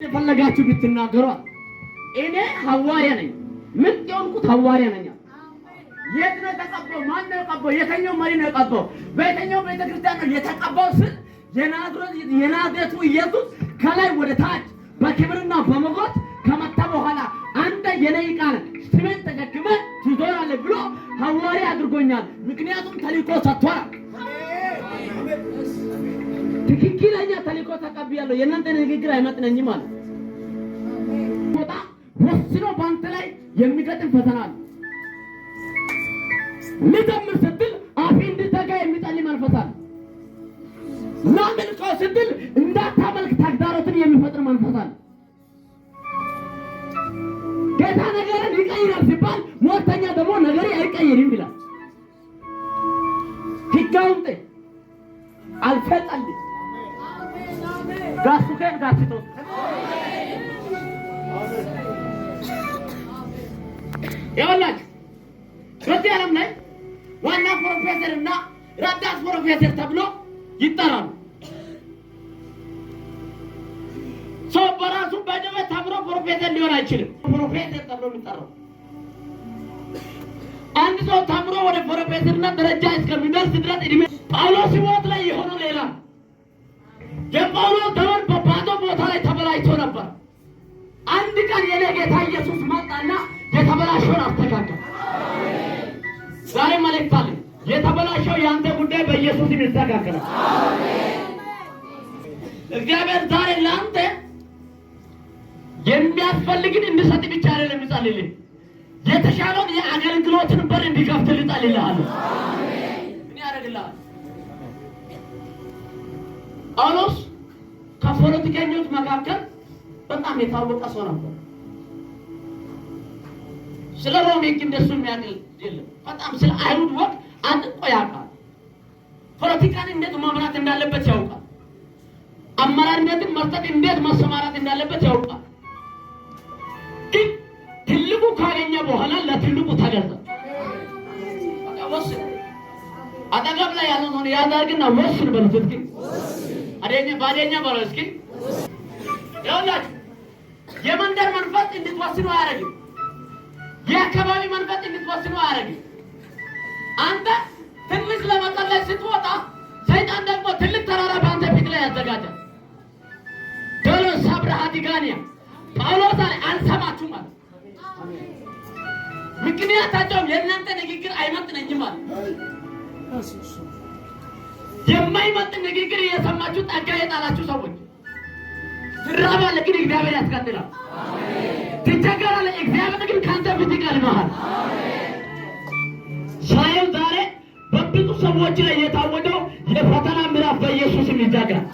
የፈለጋችሁ ብትናገሩ እኔ ሐዋርያ ነኝ። ምን የሆንኩት ሐዋርያ ነኝ። የት ነው የተቀባው? ማን ነው የተቀባው? የትኛው መሪ ነው የተቀባው? በየትኛው ቤተክርስቲያን ነው የተቀባው? ስል የናዝሬቱ ኢየሱስ ከላይ ወደ ታች በክብርና በሞገስ ከመጣ በኋላ አንተ የኔ ቃል ስሜን ተሸክመ ትዞራለህ ብሎ ሐዋርያ አድርጎኛል። ምክንያቱም ተልእኮ ሰጥቷል። ትክክለኛ ተልእኮ ተቀብያለሁ። የእናንተ ንግግር አይመጥነኝም ማለት ወጣ ወስኖ ባንተ ላይ የሚገጥም ፈተና ነው። ልዘምር ስትል አፍ እንድትዘጋ የሚጠል መንፈስ አለ። ላምልክ ስትል እንዳታመልክ ተግዳሮትን የሚፈጥር መንፈስ አለ። ጌታ ነገርን ይቀይራል ሲባል ሞተኛ ደግሞ ነገሬ አይቀይርም ይላል። ህጋውንቴ አልፈጣልኝ ጋሱከን ጋስቶ ያላችሁ በዚህ ዓለም ላይ ዋና ፕሮፌሰር እና ረዳት ፕሮፌሰር ተብሎ ይጠራሉ። ሰው በራሱ በደመ ተምሮ ፕሮፌሰር ሊሆን አይችልም። ፕሮፌሰር ተብሎ የሚጠራው አንድ ሰው ተምሮ ወደ ፕሮፌሰርነት ደረጃ እስከሚደርስ ድረስ እድሜ ጳውሎስ ሕይወት ላይ የሆነው ሌላ። የጳውሎስ ዘመን በባዶ ቦታ ላይ ተበላሽቶ ነበር። አንድ ቀን የኔ ጌታ ኢየሱስ መጣና የተበላሸውን አስተካከለ። ዛሬ መልእክት አለ። የተበላሸው የአንተ ጉዳይ በኢየሱስ ይስተካከላል። እግዚአብሔር ዛሬ ለአንተ የሚያስፈልግን እንድሰጥ ብቻ አይደለም የሚጸልይልህ፣ የተሻለውን የአገልግሎትን በር እንዲከፍትልህ እጸልይልሃለሁ። ምን ያደርግልሃል? ጳውሎስ ከፖለቲከኞች መካከል በጣም የታወቀ ሰው ነበር። ስለ ሮሜ እንደሱ የሚያውቅ የለም። በጣም ስለ አይሁድ ወግ አጥቆ ያውቃል። ፖለቲካን እንዴት መምራት እንዳለበት ያውቃል። አመራርነትን መስጠት እንዴት ማሰማራት እንዳለበት ያውቃል። ግን ትልቁ ካገኘ በኋላ ለትልቁ ተገዛ። ወስን አጠገብ ላይ ያለው ነው ያዳርግና ወስን በሉት እስኪ ባደኛ በለው እስኪ። ይኸውላችሁ የመንደር መንፈስ እንድትወስኑ አያደርግም። የአካባቢ መንፈስ እንድትወስኑ አያደርግም። አንተ ትንሽ ለመጸለይ ስትወጣ ሰይጣን ደግሞ ትልቅ ተራራ በአንተ ፊት ላይ ያዘጋጃል። ቶሎ ሰብረሃ ዲጋንያ ጳውሎስ አለ አልሰማችሁም አለ። ምክንያታቸውም የእናንተ ንግግር አይመጥነኝም አለ። የማይመጥን ንግግር እየሰማችሁ ጠጋ የጣላችሁ ሰዎች ትራባለህ፣ ግን እግዚአብሔር ያስቀጥላል። ትቸገራለህ፣ እግዚአብሔር ግን ካንተ ፊት ይቀድምሃል። ሳይል ዛሬ በብዙ ሰዎች ላይ የታወጀው የፈተና ምዕራፍ በኢየሱስም ይዘጋል።